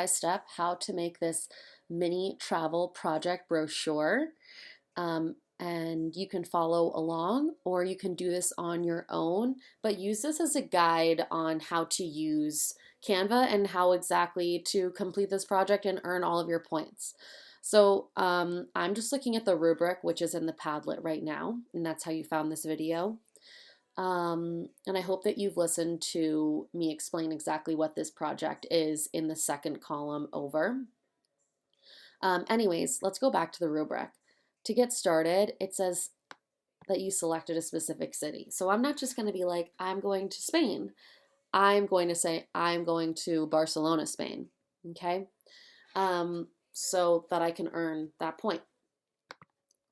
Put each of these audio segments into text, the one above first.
step how to make this mini travel project brochure. And you can follow along or you can do this on your own, but use this as a guide on how to use Canva and how exactly to complete this project and earn all of your points. So I'm just looking at the rubric, which is in the Padlet right now, and that's how you found this video. And I hope that you've listened to me explain exactly what this project is in the second column over. Anyways, let's go back to the rubric. To get started, it says that you selected a specific city. So I'm not just going to be like, I'm going to Spain. I'm going to say, I'm going to Barcelona, Spain. Okay? So that I can earn that point.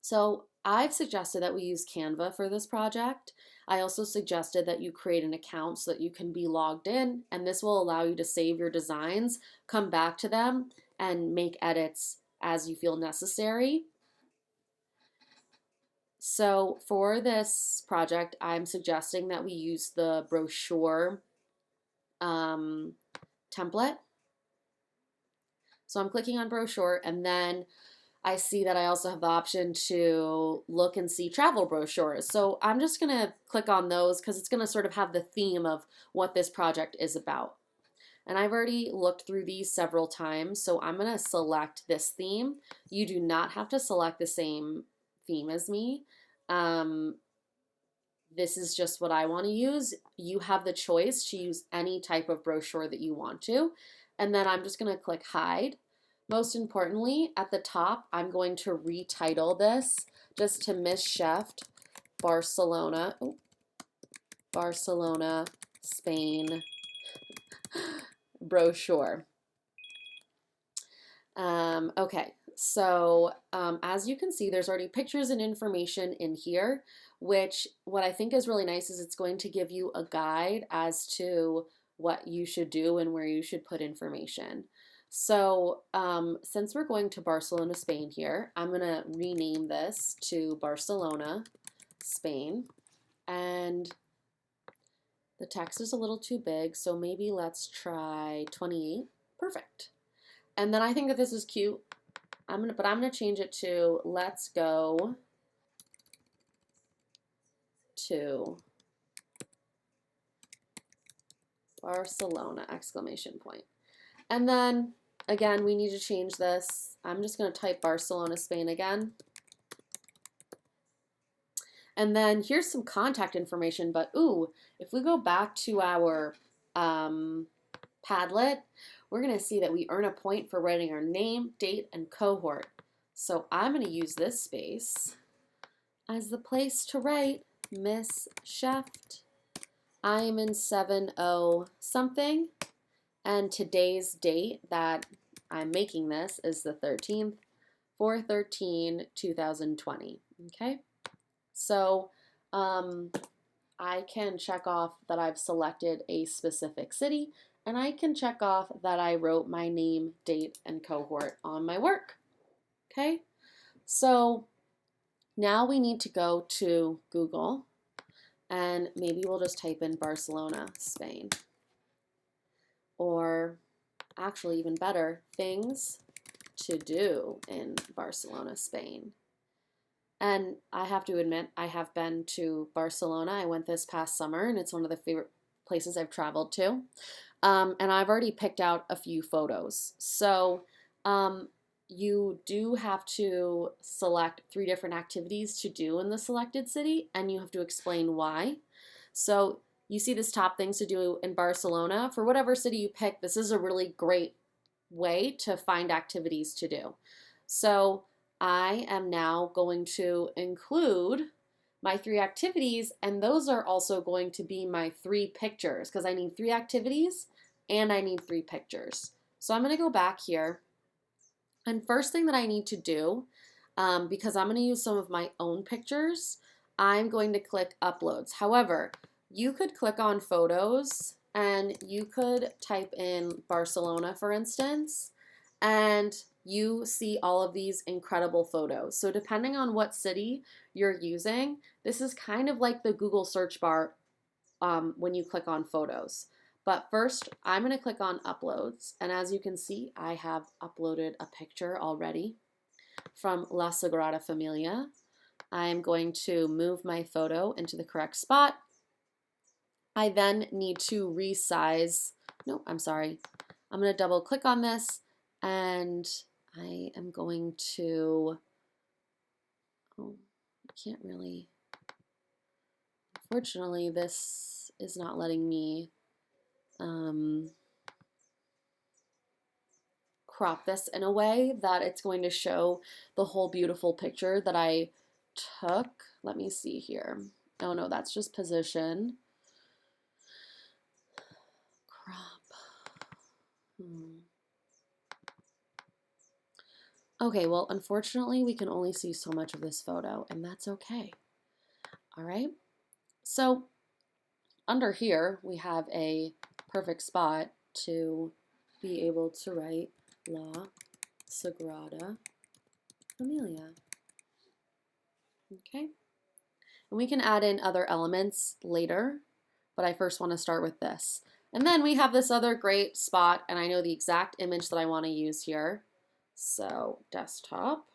So I've suggested that we use Canva for this project. I also suggested that you create an account so that you can be logged in, and this will allow you to save your designs, come back to them, and make edits as you feel necessary. So for this project, I'm suggesting that we use the brochure template. So I'm clicking on brochure, and then I see that I also have the option to look and see travel brochures. So I'm just going to click on those because it's going to sort of have the theme of what this project is about. And I've already looked through these several times, so I'm going to select this theme. You do not have to select the same theme as me. This is just what I want to use. You have the choice to use any type of brochure that you want to. And then I'm just going to click hide. Most importantly, at the top, I'm going to retitle this just to Miss Sheft, Barcelona, Barcelona, Spain brochure. Okay, so as you can see, there's already pictures and information in here, which what I think is really nice is it's going to give you a guide as to what you should do and where you should put information. So since we're going to Barcelona, Spain here, I'm going to rename this to Barcelona, Spain. And the text is a little too big, so maybe let's try 28. Perfect. And then I think that this is cute. I'm gonna change it to let's go to Barcelona, exclamation point. And then again, we need to change this. I'm just gonna type Barcelona, Spain again. And then here's some contact information, but ooh, if we go back to our Padlet, we're going to see that we earn a point for writing our name, date, and cohort. So I'm going to use this space as the place to write Miss Sheft. I am in 7/0 something, and today's date that I'm making this is the 13th, 4/13/2020. Okay, so I can check off that I've selected a specific city, and I can check off that I wrote my name, date, and cohort on my work. Okay, so now we need to go to Google, and maybe we'll just type in Barcelona, Spain. Or actually even better, things to do in Barcelona, Spain. And I have to admit, I have been to Barcelona. I went this past summer, and it's one of the favorite places I've traveled to. And I've already picked out a few photos. So you do have to select 3 different activities to do in the selected city, and you have to explain why. So you see this top things to do in Barcelona. For whatever city you pick, this is a really great way to find activities to do. So I am now going to include my 3 activities, and those are also going to be my 3 pictures because I need 3 activities and I need 3 pictures. So I'm going to go back here, and first thing that I need to do, because I'm going to use some of my own pictures, I'm going to click uploads. However, you could click on photos and you could type in Barcelona, for instance, and you see all of these incredible photos. So depending on what city you're using, this is kind of like the Google search bar when you click on photos. But first, I'm going to click on Uploads. And as you can see, I have uploaded a picture already from La Sagrada Familia. I'm going to move my photo into the correct spot. I then need to resize. No, I'm sorry. I'm going to double click on this and I am going to, oh, I can't really, unfortunately, this is not letting me crop this in a way that it's going to show the whole beautiful picture that I took. Let me see here. Oh no, that's just position. Crop. Okay, well, unfortunately, we can only see so much of this photo, and that's okay. All right, so under here, we have a perfect spot to be able to write La Sagrada Familia. Okay, and we can add in other elements later, but I first want to start with this. And then we have this other great spot, and I know the exact image that I want to use here. So desktop,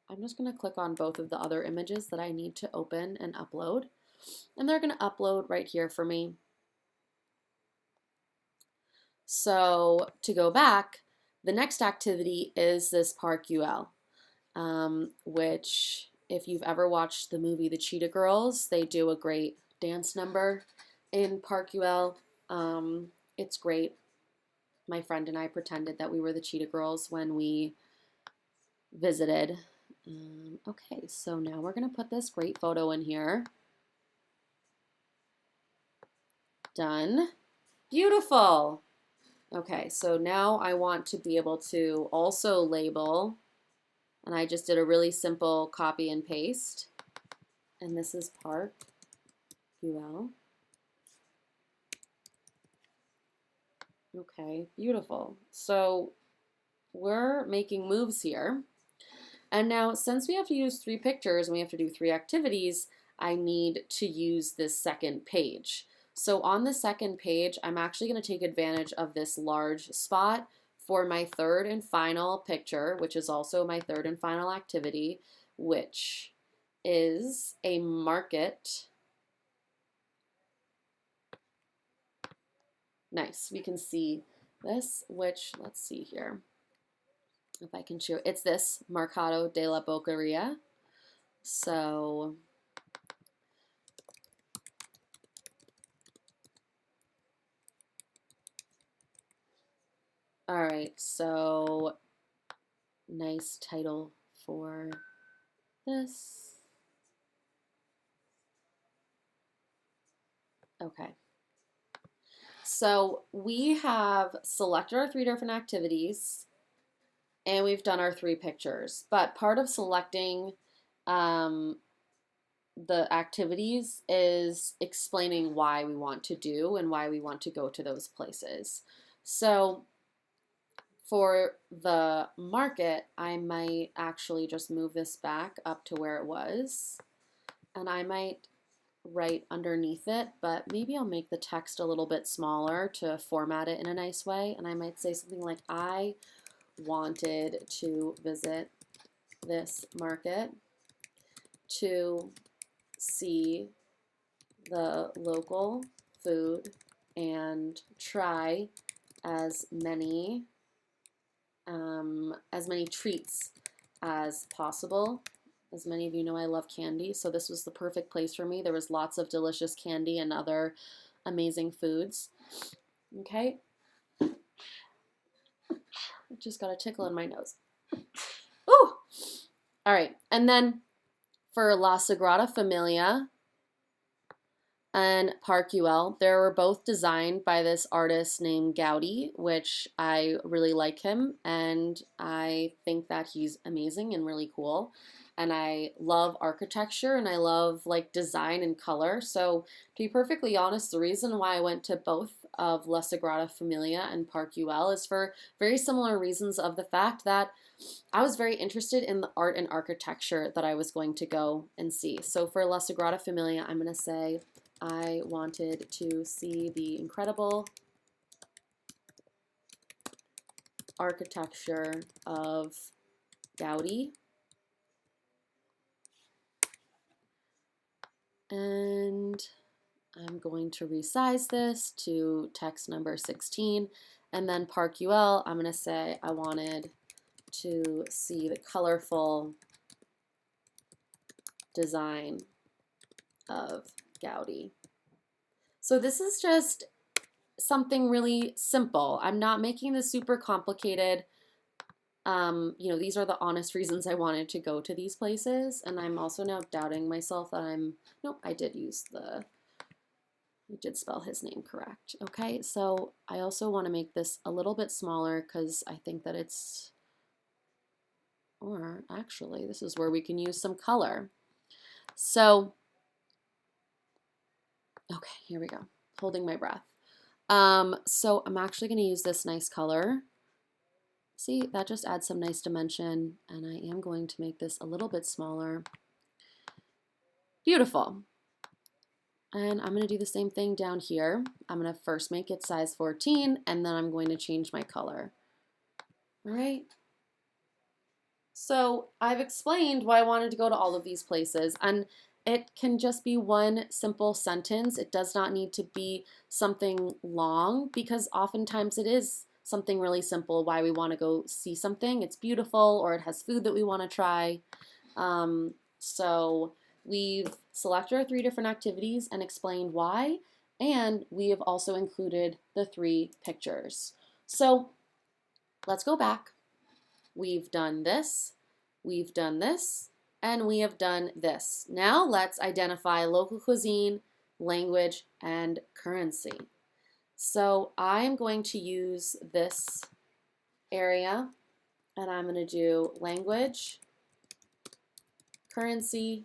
I'm just going to click on both of the other images that I need to open and upload. And they're going to upload right here for me. So to go back, the next activity is this Park UL, which if you've ever watched the movie The Cheetah Girls, they do a great dance number in Park UL. It's great. My friend and I pretended that we were the Cheetah Girls when we visited. Okay, so now we're going to put this great photo in here. Done. Beautiful. Okay, so now I want to be able to also label, and I just did a really simple copy and paste. And this is Park UL. Okay, beautiful. So we're making moves here. And now since we have to use 3 pictures and we have to do 3 activities, I need to use this second page. So on the second page, I'm actually going to take advantage of this large spot for my third and final picture, which is also my third and final activity, which is a market. Nice, we can see this, which, let's see here, if I can show, it's this Mercado de la Boqueria. So all right, so nice title for this. Okay. So we have selected our 3 different activities and we've done our 3 pictures. But part of selecting the activities is explaining why we want to do and why we want to go to those places. So for the market, I might actually just move this back up to where it was, and I might write underneath it, but maybe I'll make the text a little bit smaller to format it in a nice way, and I might say something like, I wanted to visit this market to see the local food and try as many treats as possible. As many of you know, I love candy, so this was the perfect place for me. There was lots of delicious candy and other amazing foods. Okay. I just got a tickle in my nose. Ooh! All right, and then for La Sagrada Familia and Park UL, they were both designed by this artist named Gaudi, which I really like him, and I think that he's amazing and really cool. And I love architecture and I love like design and color. So to be perfectly honest, the reason why I went to both of La Sagrada Familia and Park UL is for very similar reasons of the fact that I was very interested in the art and architecture that I was going to go and see. So for La Sagrada Familia, I'm going to say I wanted to see the incredible architecture of Gaudi. And I'm going to resize this to text number 16. And then ParkUL, I'm going to say I wanted to see the colorful design of Gaudi. So this is just something really simple. I'm not making this super complicated. You know, these are the honest reasons I wanted to go to these places. And I'm also now doubting myself that nope, I did spell his name correct. Okay, so I also want to make this a little bit smaller because I think that or actually, this is where we can use some color. So, okay, here we go. Holding my breath. So I'm actually going to use this nice color. See, that just adds some nice dimension, and I am going to make this a little bit smaller. Beautiful. And I'm going to do the same thing down here. I'm going to first make it size 14, and then I'm going to change my color. All right. So I've explained why I wanted to go to all of these places, and it can just be one simple sentence. It does not need to be something long because oftentimes it is something really simple why we want to go see something. It's beautiful or it has food that we want to try. So we've selected our 3 different activities and explained why, and we have also included the 3 pictures. So let's go back. We've done this, we've done this, and we have done this. Now let's identify local cuisine, language, and currency. So I'm going to use this area, and I'm going to do language, currency,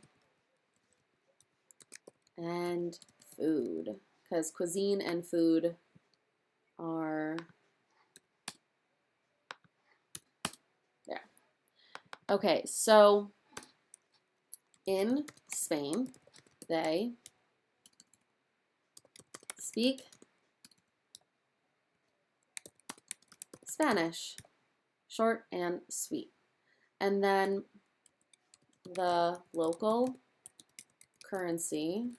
and food, because cuisine and food are there. Okay, so in Spain, they speak Spanish, short and sweet. And then the local currency,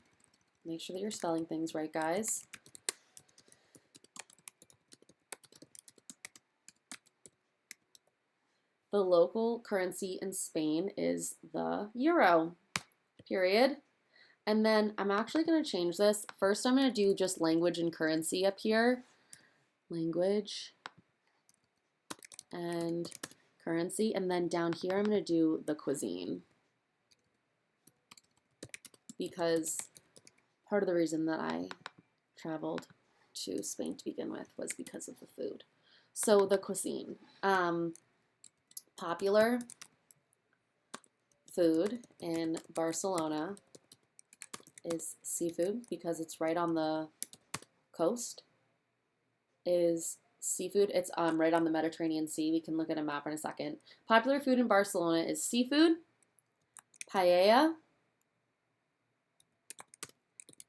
make sure that you're spelling things right, guys. The local currency in Spain is the euro, period. And then I'm actually going to change this. First, I'm going to do just language and currency up here. Language and currency. And then down here, I'm going to do the cuisine. Because part of the reason that I traveled to Spain to begin with was because of the food. So the cuisine. Popular food in Barcelona is seafood because it's right on the coast. Is seafood. It's right on the Mediterranean Sea. We can look at a map in a second. Popular food in Barcelona is seafood, paella,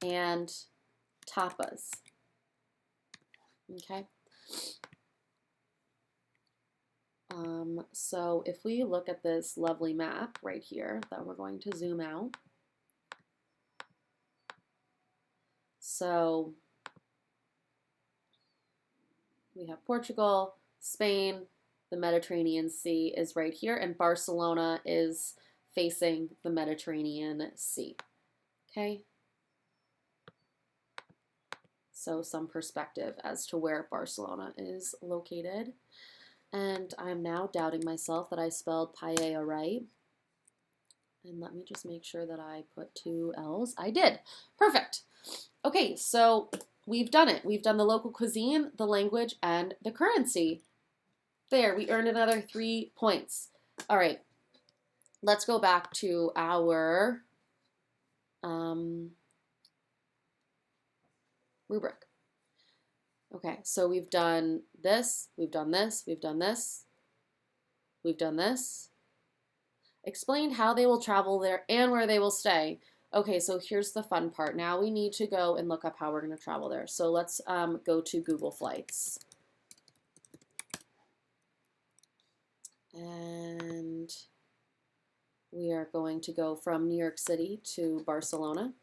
and tapas. Okay. So if we look at this lovely map right here that we're going to zoom out. So we have Portugal, Spain, the Mediterranean Sea is right here, and Barcelona is facing the Mediterranean Sea. Okay? So some perspective as to where Barcelona is located. And I'm now doubting myself that I spelled paella right. And let me just make sure that I put 2 L's. I did. Perfect. Okay, so we've done it. We've done the local cuisine, the language, and the currency. There, we earned another 3 points. All right, let's go back to our rubric. Okay, so we've done this, we've done this, we've done this, we've done this. Explained how they will travel there and where they will stay. Okay, so here's the fun part. Now we need to go and look up how we're going to travel there. So let's go to Google Flights. And we are going to go from New York City to Barcelona.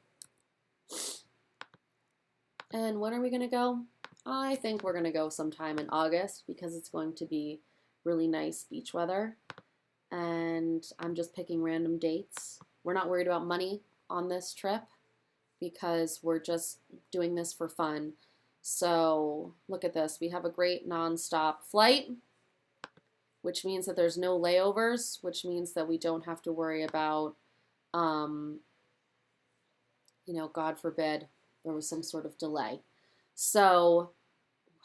And when are we going to go? I think we're going to go sometime in August because it's going to be really nice beach weather. And I'm just picking random dates. We're not worried about money on this trip because we're just doing this for fun. So look at this. We have a great nonstop flight, which means that there's no layovers, which means that we don't have to worry about, you know, God forbid there was some sort of delay. So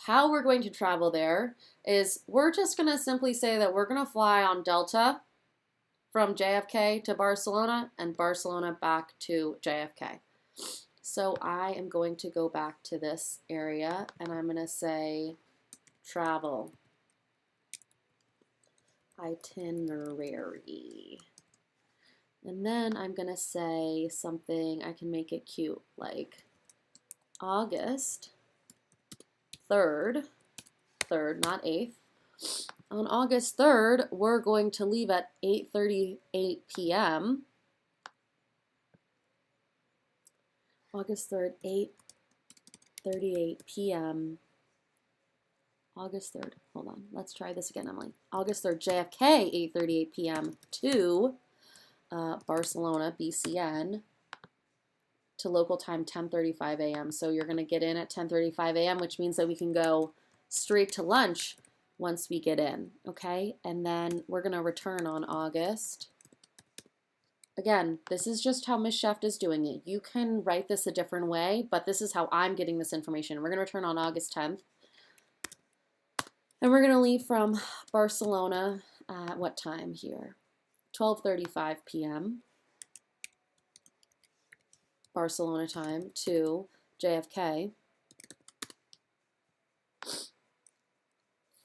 how we're going to travel there is we're just going to simply say that we're going to fly on Delta from JFK to Barcelona and Barcelona back to JFK. So I am going to go back to this area and I'm going to say travel itinerary. And then I'm going to say something, I can make it cute, like August 3rd, not 8th. On August 3rd, we're going to leave at 8:38 p.m. August 3rd, 8:38 p.m. August 3rd, hold on, let's try this again, Emily. August 3rd, JFK, 8:38 p.m. to Barcelona, BCN, to local time 10:35 a.m. So you're going to get in at 10:35 a.m., which means that we can go straight to lunch once we get in, okay? And then we're going to return on August. Again, this is just how Miss Sheft is doing it. You can write this a different way, but this is how I'm getting this information. We're going to return on August 10th. And we're going to leave from Barcelona at what time here? 12:35 p.m. Barcelona time to JFK.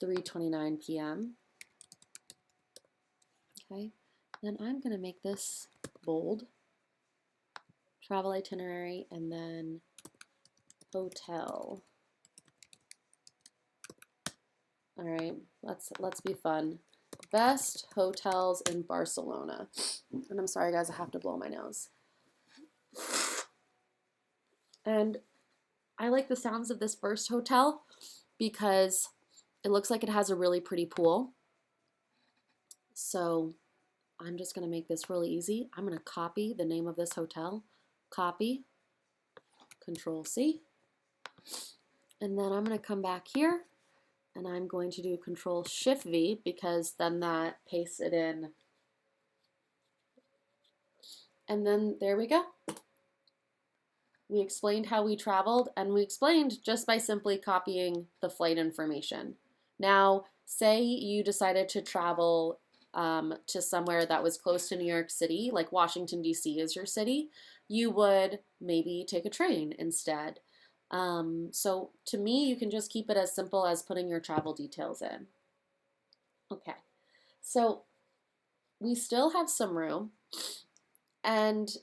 3:29 p.m. Okay, then I'm going to make this bold. Travel itinerary and then hotel. All right, let's be fun. Best hotels in Barcelona. And I'm sorry guys, I have to blow my nose. And I like the sounds of this first hotel because it looks like it has a really pretty pool. So I'm just going to make this really easy. I'm going to copy the name of this hotel. Copy. Control C. And then I'm going to come back here and I'm going to do Control Shift V because then that pastes it in. And then there we go. We explained how we traveled and we explained just by simply copying the flight information. Now, say you decided to travel to somewhere that was close to New York City, like Washington, D.C. is your city, you would maybe take a train instead. So to me, you can just keep it as simple as putting your travel details in. Okay, so we still have some room and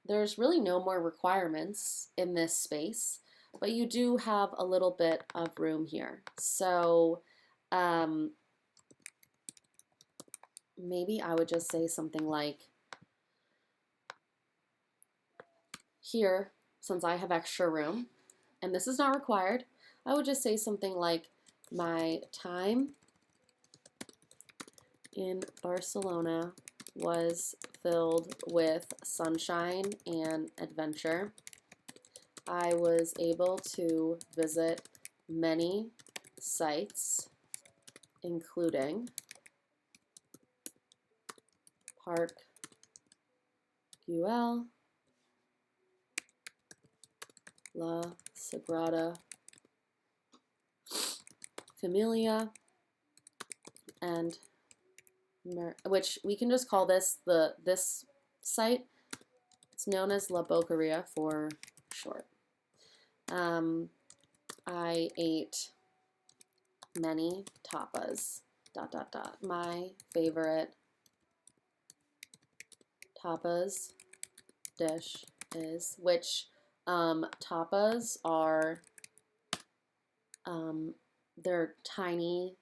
there's really no more requirements in this space, but you do have a little bit of room here. So maybe I would just say something like, here, since I have extra room, and this is not required, I would just say something like, my time in Barcelona was filled with sunshine and adventure. I was able to visit many sites, including Park Güell, La Sagrada Familia, and which we can just call this this site. It's known as La Boqueria for short. I ate many tapas. ... My favorite tapas dish is, which tapas are, they're tiny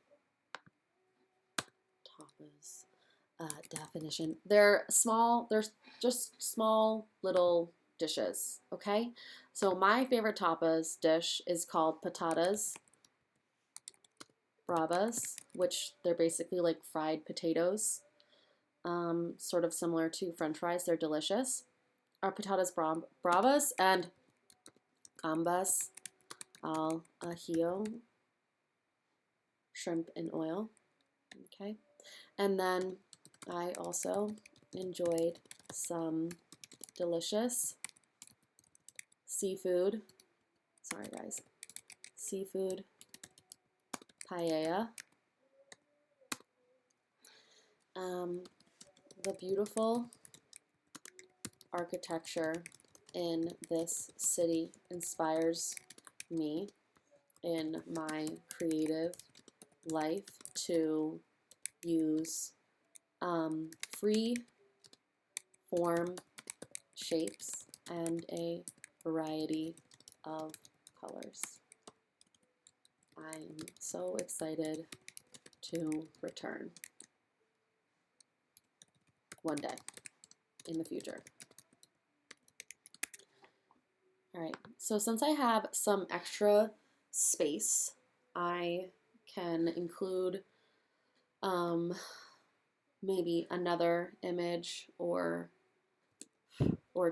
tapas. Definition. They're small, they're just small little dishes, okay? So my favorite tapas dish is called patatas bravas, which they're basically like fried potatoes, sort of similar to French fries. They're delicious. Our patatas bravas and gambas al ajillo, shrimp in oil, okay? And then I also enjoyed some delicious seafood, sorry guys, seafood paella. The beautiful architecture in this city inspires me in my creative life to use free form shapes and a variety of colors. I'm so excited to return one day in the future. All right, so since I have some extra space, I can include maybe another image or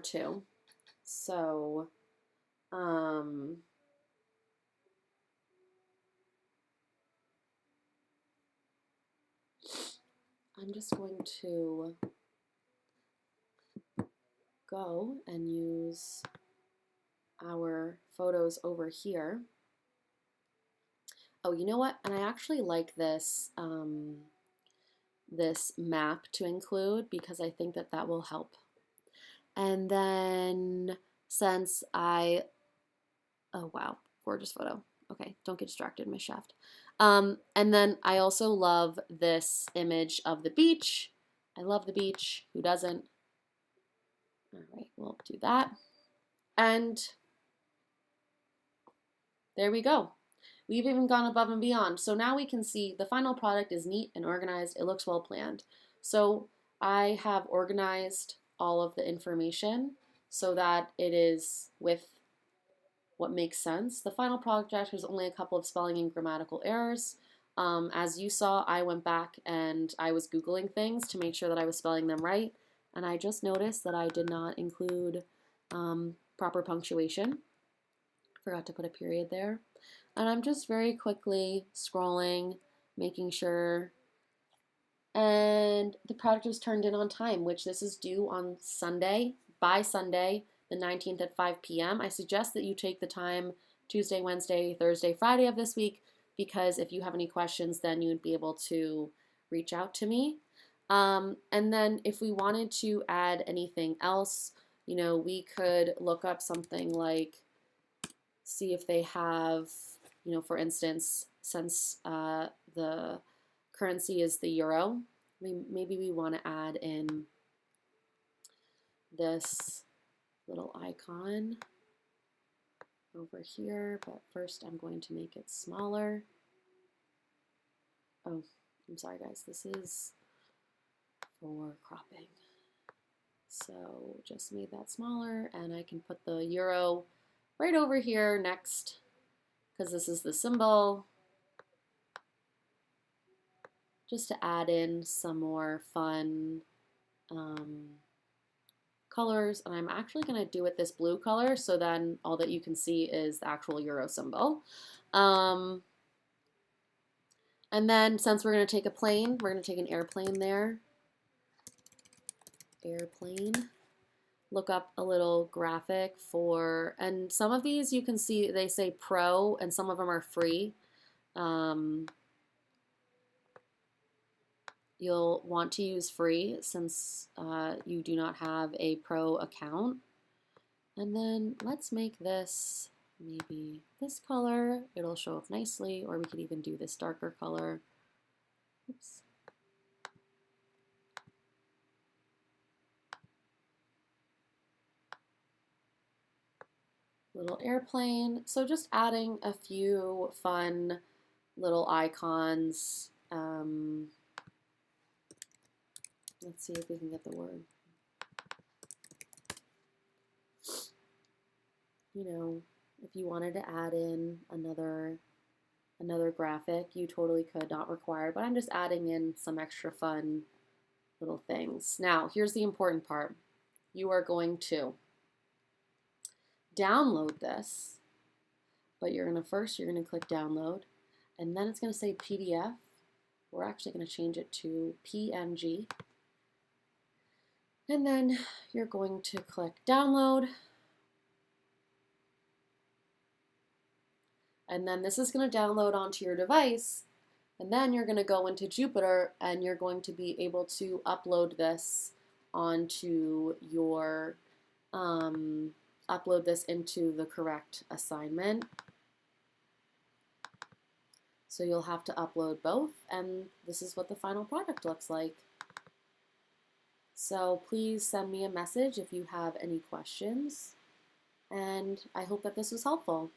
two. So I'm just going to go and use our photos over here. Oh, you know what? And I actually like this this map to include because I think that that will help. And then since oh wow, gorgeous photo. Okay, don't get distracted, my Sheft. And then I also love this image of the beach. I love the beach. Who doesn't? All right, we'll do that. And there we go. We've even gone above and beyond. So now we can see the final product is neat and organized. It looks well planned. So I have organized all of the information so that it is with what makes sense. The final project has only a couple of spelling and grammatical errors. As you saw, I went back and I was Googling things to make sure that I was spelling them right. And I just noticed that I did not include proper punctuation. Forgot to put a period there. And I'm just very quickly scrolling, making sure. And the product was turned in on time, which this is due on Sunday, by Sunday, the 19th at 5 p.m. I suggest that you take the time Tuesday, Wednesday, Thursday, Friday of this week, because if you have any questions, then you'd be able to reach out to me. And then if we wanted to add anything else, you know, we could look up something like, see if they have, you know, for instance, since the currency is the euro, maybe we want to add in this little icon over here, but first I'm going to make it smaller. Oh, I'm sorry guys, this is for cropping. So just made that smaller, and I can put the euro right over here next, because this is the symbol, just to add in some more fun colors. And I'm actually going to do it this blue color, so then all that you can see is the actual euro symbol. And then since we're going to take a plane, we're going to take an airplane there. Airplane. Look up a little graphic for, and some of these you can see they say pro and some of them are free. You'll want to use free since you do not have a pro account. And then let's make this maybe this color. It'll show up nicely, or we could even do this darker color. Oops. little airplane. So just adding a few fun little icons. Let's see if we can get the word. You know, if you wanted to add in another graphic, you totally could, not required, but I'm just adding in some extra fun little things. Now, here's the important part. You are going to download this, but you're going to click download, and then it's going to say PDF. We're actually going to change it to PNG. And then you're going to click download. And then this is going to download onto your device. And then you're going to go into Jupyter and you're going to be able to upload this onto your, upload this into the correct assignment. So you'll have to upload both, and this is what the final product looks like. So please send me a message if you have any questions, and I hope that this was helpful.